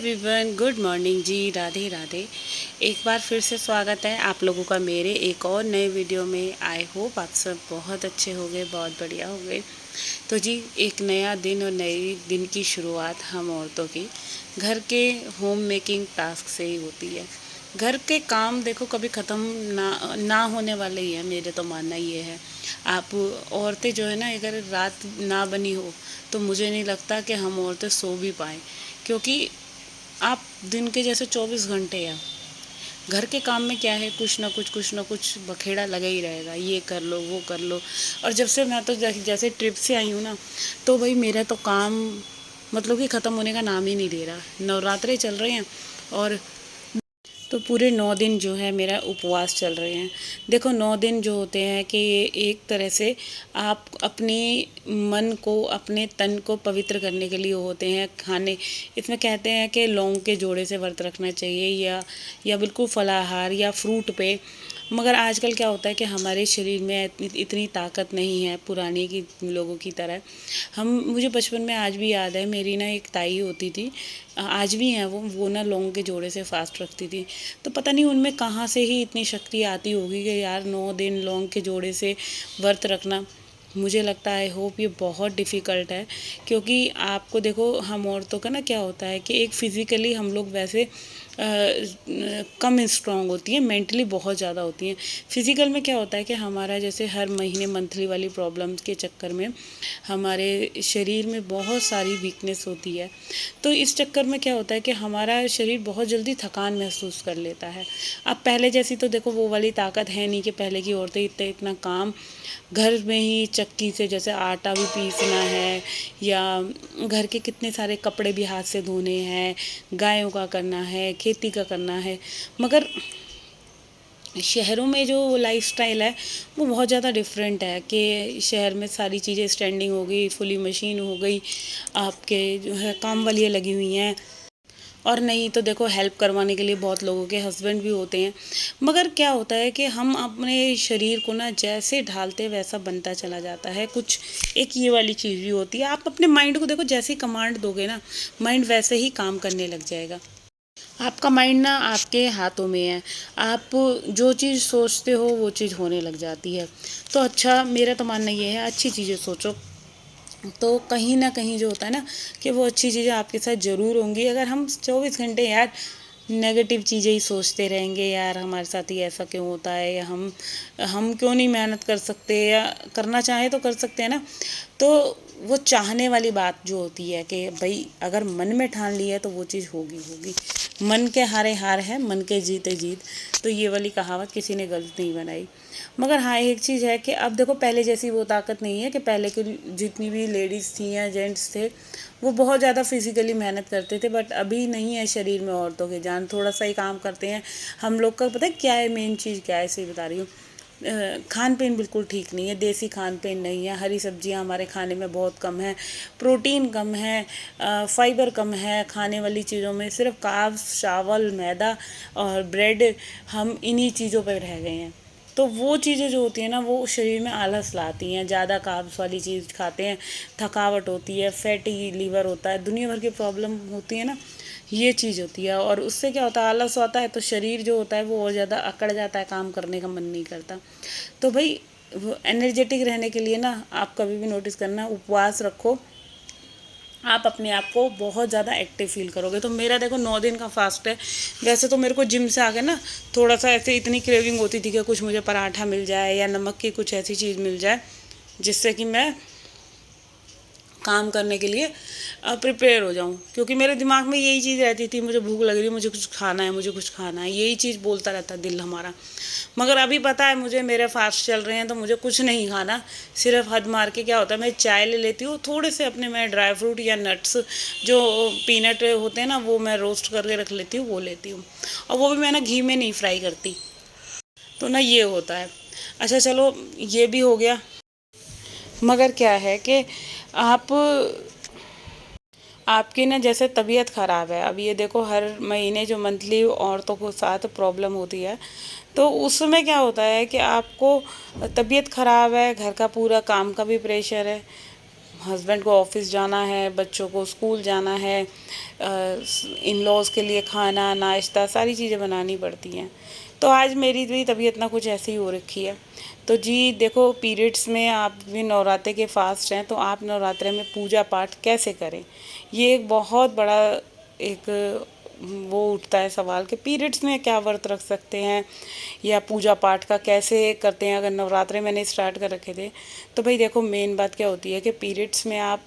Everyone, good morning जी। राधे राधे। एक बार फिर से स्वागत है आप लोगों का मेरे एक और नए वीडियो में। आई होप आप सब बहुत अच्छे हो गए, बहुत बढ़िया हो गए। तो जी, एक नया दिन और नई दिन की शुरुआत हम औरतों की घर के होम मेकिंग टास्क से ही होती है। घर के काम देखो कभी ख़त्म ना होने वाले ही है। मेरे तो मानना ये है, आप औरतें जो है ना, अगर रात ना बनी हो तो मुझे नहीं लगता कि हम औरतें सो भी पाएँ, क्योंकि आप दिन के जैसे 24 घंटे हैं। घर के काम में क्या है, कुछ ना कुछ बखेड़ा लगा ही रहेगा, ये कर लो वो कर लो। और जब से मैं तो जैसे ट्रिप से आई हूँ ना, तो भाई मेरा तो काम मतलब कि ख़त्म होने का नाम ही नहीं ले रहा। नवरात्रे चल रहे हैं और तो पूरे 9 दिन जो है मेरा उपवास चल रहे हैं। देखो 9 दिन जो होते हैं कि ये एक तरह से आप अपने मन को, अपने तन को पवित्र करने के लिए होते हैं। खाने इसमें कहते हैं कि लौंग के जोड़े से व्रत रखना चाहिए, या बिल्कुल फलाहार या फ्रूट पे। मगर आजकल क्या होता है कि हमारे शरीर में इतनी ताकत नहीं है पुरानी की लोगों की तरह। मुझे बचपन में आज भी याद है, मेरी ना एक ताई होती थी, आज भी हैं वो ना लौंग के जोड़े से फास्ट रखती थी। तो पता नहीं उनमें कहाँ से ही इतनी शक्ति आती होगी कि यार 9 दिन लौंग के जोड़े से व्रत रखना। मुझे लगता है, आई होप ये बहुत डिफ़िकल्ट है, क्योंकि आपको देखो हम औरतों का ना क्या होता है कि एक फ़िज़िकली हम लोग वैसे कम स्ट्रॉन्ग होती हैं, मेंटली बहुत ज़्यादा होती हैं। फिज़िकल में क्या होता है कि हमारा जैसे हर महीने मंथली वाली प्रॉब्लम्स के चक्कर में हमारे शरीर में बहुत सारी वीकनेस होती है। तो इस चक्कर में क्या होता है कि हमारा शरीर बहुत जल्दी थकान महसूस कर लेता है। अब पहले जैसी तो देखो वो वाली ताकत है नहीं कि पहले की औरतें इतना काम घर में ही चक्की से जैसे आटा भी पीसना है, या घर के कितने सारे कपड़े भी हाथ से धोने हैं, गायों का करना है, खेती का करना है। मगर शहरों में जो लाइफस्टाइल है वो बहुत ज़्यादा डिफरेंट है कि शहर में सारी चीज़ें स्टैंडिंग हो गई, फुली मशीन हो गई, आपके जो है काम वालियाँ लगी हुई हैं। और नहीं तो देखो हेल्प करवाने के लिए बहुत लोगों के हस्बैंड भी होते हैं। मगर क्या होता है कि हम अपने शरीर को ना जैसे ढालते वैसा बनता चला जाता है। कुछ एक ये वाली चीज़ भी होती है, आप अपने माइंड को देखो जैसे ही कमांड दोगे ना, माइंड वैसे ही काम करने लग जाएगा। आपका माइंड ना आपके हाथों में है, आप जो चीज़ सोचते हो वो चीज़ होने लग जाती है। तो अच्छा, मेरा तो मानना ये है, अच्छी चीज़ें सोचो तो कहीं ना कहीं जो होता है ना कि वो अच्छी चीज़ें आपके साथ ज़रूर होंगी। अगर हम 24 घंटे यार नेगेटिव चीज़ें ही सोचते रहेंगे, यार हमारे साथ ही ऐसा क्यों होता है, या हम क्यों नहीं मेहनत कर सकते, या करना चाहे तो कर सकते हैं ना। तो वो चाहने वाली बात जो होती है कि भाई अगर मन में ठान लिया है तो वो चीज़ होगी होगी। मन के हारे हार है, मन के जीते जीत। तो ये वाली कहावत किसी ने गलत नहीं बनाई। मगर हाँ, एक चीज़ है कि अब देखो पहले जैसी वो ताकत नहीं है कि पहले की जितनी भी लेडीज़ थी या जेंट्स थे वो बहुत ज़्यादा फिजिकली मेहनत करते थे। बट अभी नहीं है शरीर में औरतों के जान, थोड़ा सा ही काम करते हैं। हम लोग का पता है क्या है, मेन चीज़ क्या है, इसे बता रही हूँ। खान पीन बिल्कुल ठीक नहीं है, देसी खान पीन नहीं है। हरी सब्जियां हमारे खाने में बहुत कम है, प्रोटीन कम है, फाइबर कम है। खाने वाली चीज़ों में सिर्फ कार्ब्स, चावल, मैदा और ब्रेड, हम इन्हीं चीज़ों पर रह गए हैं। तो वो चीज़ें जो होती हैं ना वो शरीर में आलस लाती हैं। ज़्यादा कार्ब्स वाली चीज़ खाते हैं, थकावट होती है, फैटी लीवर होता है, दुनिया भर की प्रॉब्लम होती है ना, ये चीज़ होती है। और उससे क्या होता है, आलस होता है तो शरीर जो होता है वो और ज़्यादा अकड़ जाता है, काम करने का मन नहीं करता। तो भाई वो एनर्जेटिक रहने के लिए ना आप कभी भी नोटिस करना, उपवास रखो, आप अपने आप को बहुत ज़्यादा एक्टिव फील करोगे। तो मेरा देखो 9 दिन का फास्ट है। वैसे तो मेरे को जिम से आके ना थोड़ा सा ऐसे इतनी क्रेविंग होती थी कि कुछ मुझे पराठा मिल जाए या नमक की कुछ ऐसी चीज़ मिल जाए जिससे कि मैं काम करने के लिए प्रिपेयर हो जाऊं। क्योंकि मेरे दिमाग में यही चीज़ रहती थी, मुझे भूख लग रही है, मुझे कुछ खाना है, मुझे कुछ खाना है, यही चीज़ बोलता रहता दिल हमारा। मगर अभी पता है मुझे, मेरे फास्ट चल रहे हैं तो मुझे कुछ नहीं खाना। सिर्फ हद मार के क्या होता है, मैं चाय ले लेती हूँ, थोड़े से अपने मैं ड्राई फ्रूट या नट्स जो पीनट होते हैं ना वो मैं रोस्ट करके रख लेती हूँ, वो लेती हूँ। और वो भी मैं ना घी में नहीं फ्राई करती। तो ना ये होता है। अच्छा चलो, ये भी हो गया। मगर क्या है कि आप आपकी ना जैसे तबीयत ख़राब है, अब ये देखो हर महीने जो मंथली औरतों को साथ प्रॉब्लम होती है, तो उसमें क्या होता है कि आपको तबीयत ख़राब है, घर का पूरा काम का भी प्रेशर है, हस्बैंड को ऑफिस जाना है, बच्चों को स्कूल जाना है, इन लॉज के लिए खाना नाश्ता सारी चीज़ें बनानी पड़ती हैं। तो आज मेरी भी तबीयत ना कुछ ऐसी ही हो रखी है। तो जी देखो, पीरियड्स में आप भी नवरात्रे के फास्ट हैं, तो आप नवरात्रे में पूजा पाठ कैसे करें, ये एक बहुत बड़ा एक वो उठता है सवाल कि पीरियड्स में क्या व्रत रख सकते हैं या पूजा पाठ का कैसे करते हैं। अगर नवरात्रे मैंने स्टार्ट कर रखे थे तो भाई देखो, मेन बात क्या होती है कि पीरियड्स में आप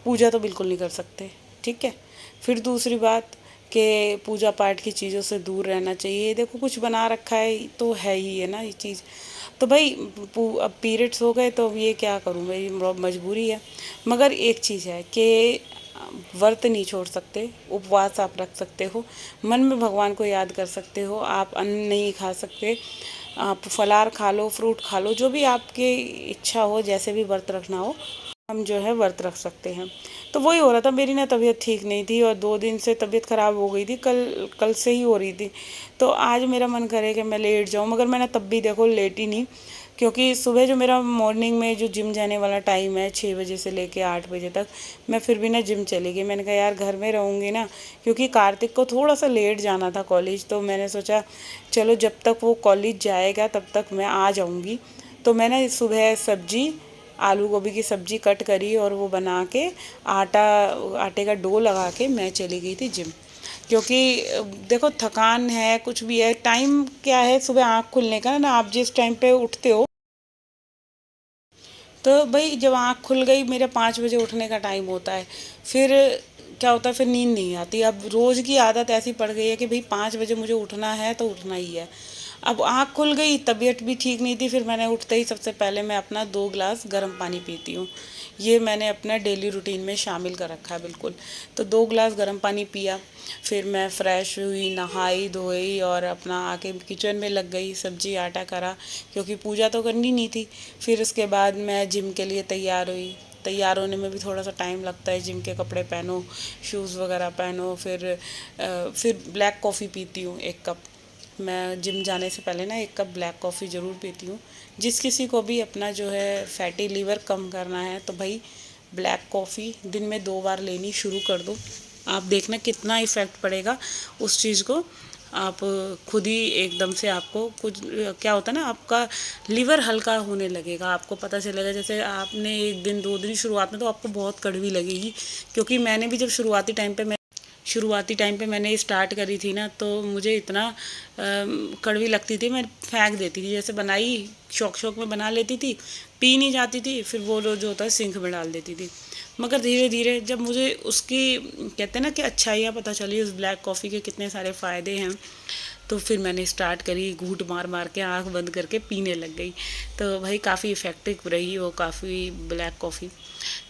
पूजा तो बिल्कुल नहीं कर सकते, ठीक है। फिर दूसरी बात कि पूजा पाठ की चीज़ों से दूर रहना चाहिए। देखो, कुछ बना रखा है तो है ही है ना ये चीज़। तो भाई अब पीरियड्स हो गए तो अब ये क्या करूँ, मेरी मजबूरी है। मगर एक चीज़ है कि व्रत नहीं छोड़ सकते, उपवास आप रख सकते हो, मन में भगवान को याद कर सकते हो। आप अन्न नहीं खा सकते, आप फलाहार खा लो, फ्रूट खा लो, जो भी आपकी इच्छा हो, जैसे भी व्रत रखना हो हम जो है व्रत रख सकते हैं। तो वही हो रहा था, मेरी ना तबीयत ठीक नहीं थी और 2 दिन से तबीयत ख़राब हो गई थी, कल कल से ही हो रही थी। तो आज मेरा मन करे कि मैं लेट जाऊँ, मगर मैंने तब भी देखो लेट ही नहीं, क्योंकि सुबह जो मेरा मॉर्निंग में जो जिम जाने वाला टाइम है 6 बजे से लेके 8 बजे तक, मैं फिर भी ना जिम चली गई। मैंने कहा यार घर में रहूँगी ना, क्योंकि कार्तिक को थोड़ा सा लेट जाना था कॉलेज, तो मैंने सोचा चलो जब तक वो कॉलेज जाएगा तब तक मैं आ जाऊँगी। तो मैंने सुबह सब्जी, आलू गोभी की सब्जी कट करी और वो बना के आटे का डो लगा के मैं चली गई थी जिम। क्योंकि देखो, थकान है, कुछ भी है, टाइम क्या है सुबह आँख खुलने का ना, आप जिस टाइम पे उठते हो, तो भाई जब आँख खुल गई, मेरा 5 बजे उठने का टाइम होता है, फिर क्या होता है, फिर नींद नहीं आती। अब रोज़ की आदत ऐसी पड़ गई है कि भाई 5 बजे मुझे उठना है तो उठना ही है। अब आँख खुल गई, तबीयत भी ठीक नहीं थी, फिर मैंने उठते ही सबसे पहले मैं अपना 2 गिलास गर्म पानी पीती हूँ। ये मैंने अपना डेली रूटीन में शामिल कर रखा है बिल्कुल। तो 2 गिलास गर्म पानी पिया, फिर मैं फ़्रेश हुई, नहाई धोई और अपना आके किचन में लग गई, सब्जी आटा करा, क्योंकि पूजा तो करनी नहीं थी। फिर उसके बाद मैं जिम के लिए तैयार हुई। तैयार होने में भी थोड़ा सा टाइम लगता है, जिम के कपड़े पहनो, शूज़ वगैरह पहनो, फिर ब्लैक कॉफ़ी पीती हूँ 1 कप। मैं जिम जाने से पहले ना 1 कप ब्लैक कॉफ़ी ज़रूर पीती हूँ। जिस किसी को भी अपना जो है फैटी लीवर कम करना है तो भाई ब्लैक कॉफ़ी दिन में 2 बार लेनी शुरू कर दो, आप देखना कितना इफ़ेक्ट पड़ेगा उस चीज़ को। आप खुद ही एकदम से आपको कुछ क्या होता है ना, आपका लीवर हल्का होने लगेगा, आपको पता चलेगा। जैसे आपने 1 दिन 2 दिन शुरुआत में तो आपको बहुत कड़वी लगेगी, क्योंकि मैंने भी जब शुरुआती टाइम पे मैंने स्टार्ट करी थी ना, तो मुझे इतना कड़वी लगती थी, मैं फेंक देती थी। जैसे बनाई, शौक शौक में बना लेती थी, पी नहीं जाती थी, फिर वो जो होता है सिंक में डाल देती थी। मगर धीरे धीरे जब मुझे उसकी कहते हैं ना कि अच्छाइयाँ पता चली, उस ब्लैक कॉफ़ी के कितने सारे फ़ायदे हैं, तो फिर मैंने स्टार्ट करी, घूंट मार मार के आँख बंद करके पीने लग गई। तो भाई काफ़ी इफ़ेक्टिव रही वो काफ़ी ब्लैक कॉफ़ी।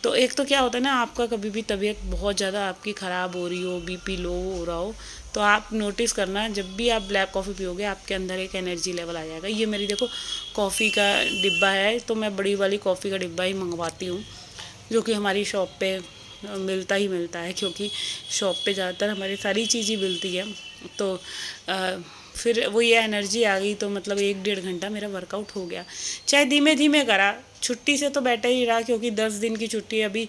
तो एक तो क्या होता है ना, आपका कभी भी तबीयत बहुत ज़्यादा आपकी ख़राब हो रही हो, बीपी लो हो रहा हो, तो आप नोटिस करना, जब भी आप ब्लैक कॉफ़ी पियोगे आपके अंदर एक एनर्जी लेवल आ जाएगा। ये मेरी देखो कॉफ़ी का डिब्बा है, तो मैं बड़ी वाली कॉफ़ी का डिब्बा ही मंगवाती हूँ, जो कि हमारी शॉप पे मिलता ही मिलता है, क्योंकि शॉप पे ज़्यादातर हमारी सारी चीज़ ही मिलती है। तो फिर वो ये एनर्जी आ गई, तो मतलब 1 डेढ़ घंटा मेरा वर्कआउट हो गया, चाहे धीमे धीमे करा। छुट्टी से तो बेटर ही रहा, क्योंकि 10 दिन की छुट्टी अभी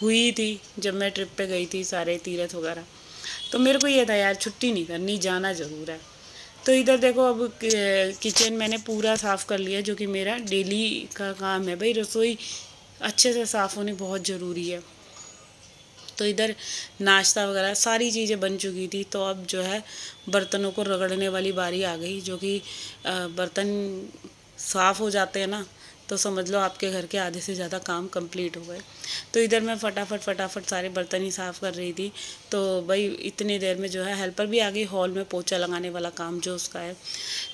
हुई थी जब मैं ट्रिप पे गई थी सारे तीर्थ वगैरह। तो मेरे को ये था यार छुट्टी नहीं करनी, जाना ज़रूर है। तो इधर देखो, अब किचन मैंने पूरा साफ़ कर लिया, जो कि मेरा डेली का काम है। भाई रसोई अच्छे से साफ़ होनी बहुत ज़रूरी है। तो इधर नाश्ता वगैरह सारी चीज़ें बन चुकी थी, तो अब जो है बर्तनों को रगड़ने वाली बारी आ गई, जो कि बर्तन साफ़ हो जाते हैं ना, तो समझ लो आपके घर के आधे से ज़्यादा काम कंप्लीट हो गए। तो इधर मैं फटाफट सारे बर्तन ही साफ़ कर रही थी। तो भाई इतनी देर में जो है हेल्पर भी आ गई, हॉल में पोछा लगाने वाला काम जो उसका है।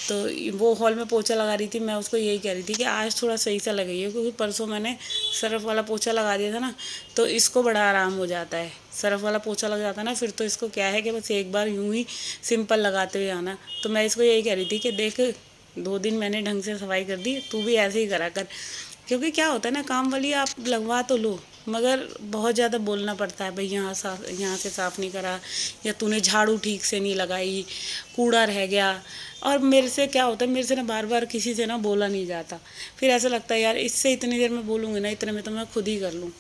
तो वो हॉल में पोछा लगा रही थी, मैं उसको यही कह रही थी कि आज थोड़ा सही सा लगाइए, क्योंकि परसों मैंने सर्फ़ वाला पोछा लगा दिया था ना, तो इसको बड़ा आराम हो जाता है। सर्फ़ वाला पोछा लग जाता है ना, फिर तो इसको क्या है कि बस एक बार यूँ ही सिंपल लगाते हुए आना। तो मैं इसको यही कह रही थी कि देख, 2 दिन मैंने ढंग से सफाई कर दी, तू भी ऐसे ही करा कर। क्योंकि क्या होता है ना, काम वाली आप लगवा तो लो, मगर बहुत ज़्यादा बोलना पड़ता है, भाई यहाँ से साफ़ नहीं करा, या तूने झाड़ू ठीक से नहीं लगाई, कूड़ा रह गया। और मेरे से क्या होता है, मेरे से ना बार बार किसी से ना बोला नहीं जाता। फिर ऐसा लगता है यार इससे इतनी देर में बोलूँगी ना, इतने में तो मैं खुद ही कर लूँ।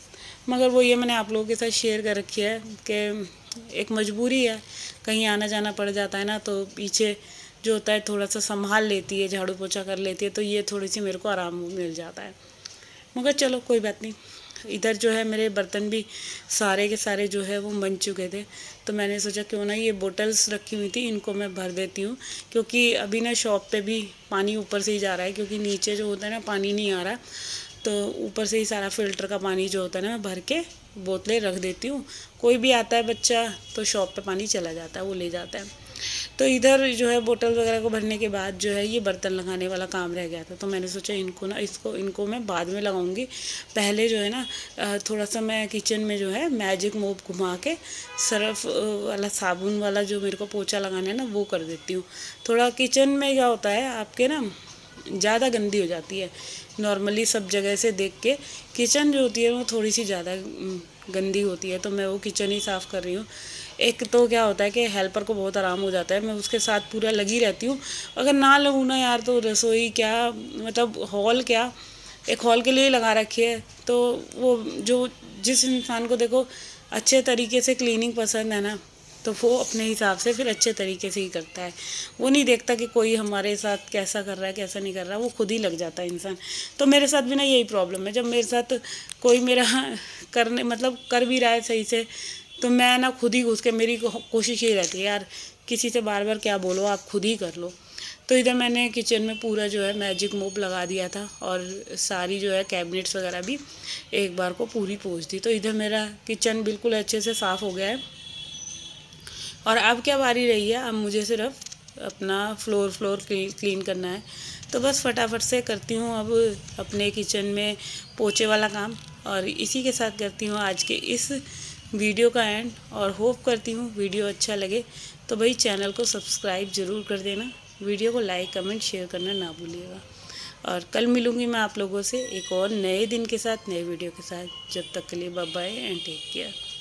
मगर वो ये मैंने आप लोगों के साथ शेयर कर रखी है कि एक मजबूरी है, कहीं आना जाना पड़ जाता है ना, तो पीछे जो होता है थोड़ा सा संभाल लेती है, झाड़ू पोछा कर लेती है, तो ये थोड़ी सी मेरे को आराम मिल जाता है। मगर चलो कोई बात नहीं। इधर जो है मेरे बर्तन भी सारे के सारे जो है वो बन चुके थे, तो मैंने सोचा क्यों ना ये बोटल्स रखी हुई थी इनको मैं भर देती हूँ, क्योंकि अभी ना शॉप पे भी पानी ऊपर से ही जा रहा है, क्योंकि नीचे जो होता है ना पानी नहीं आ रहा, तो ऊपर से ही सारा फ़िल्टर का पानी जो होता है ना मैं भर के बोतलें रख देती हूँ। कोई भी आता है बच्चा तो शॉप पे पानी चला जाता है, वो ले जाता है। तो इधर जो है बोतल वगैरह को भरने के बाद जो है ये बर्तन लगाने वाला काम रह गया था, तो मैंने सोचा इनको मैं बाद में लगाऊंगी। पहले जो है ना थोड़ा सा मैं किचन में जो है मैजिक मोप घुमा के सर्फ वाला साबुन वाला जो मेरे को पोछा लगाना है ना वो कर देती हूँ। थोड़ा किचन में क्या होता है आपके ना ज़्यादा गंदी हो जाती है, नॉर्मली सब जगह से देख के किचन जो होती है वो थोड़ी सी ज़्यादा गंदी होती है, तो मैं वो किचन ही साफ़ कर रही हूँ। एक तो क्या होता है कि हेल्पर को बहुत आराम हो जाता है, मैं उसके साथ पूरा लगी रहती हूँ। अगर ना लगूँ ना यार तो रसोई क्या मतलब हॉल क्या, एक हॉल के लिए ही लगा रखी है, तो वो जो जिस इंसान को देखो अच्छे तरीके से क्लीनिंग पसंद है ना, तो वो अपने हिसाब से फिर अच्छे तरीके से ही करता है। वो नहीं देखता कि कोई हमारे साथ कैसा कर रहा है कैसा नहीं कर रहा, वो खुद ही लग जाता है इंसान। तो मेरे साथ भी ना यही प्रॉब्लम है, जब मेरे साथ कोई मेरा करने मतलब कर भी रहा है सही से, तो मैं ना खुद ही घुस के, मेरी कोशिश यही रहती है यार किसी से बार बार क्या बोलो, आप खुद ही कर लो। तो इधर मैंने किचन में पूरा जो है मैजिक मोप लगा दिया था, और सारी जो है कैबिनेट्स वगैरह भी एक बार को पूरी पोंछ दी। तो इधर मेरा किचन बिल्कुल अच्छे से साफ़ हो गया है। और अब क्या बारी रही है, अब मुझे सिर्फ अपना फ्लोर क्लीन करना है। तो बस फटाफट से करती हूँ अब अपने किचन में पोछे वाला काम, और इसी के साथ करती हूँ आज के इस वीडियो का एंड। और होप करती हूँ वीडियो अच्छा लगे तो भाई चैनल को सब्सक्राइब ज़रूर कर देना, वीडियो को लाइक कमेंट शेयर करना ना भूलिएगा। और कल मिलूँगी मैं आप लोगों से एक और नए दिन के साथ, नए वीडियो के साथ। जब तक के लिए bye bye and take care.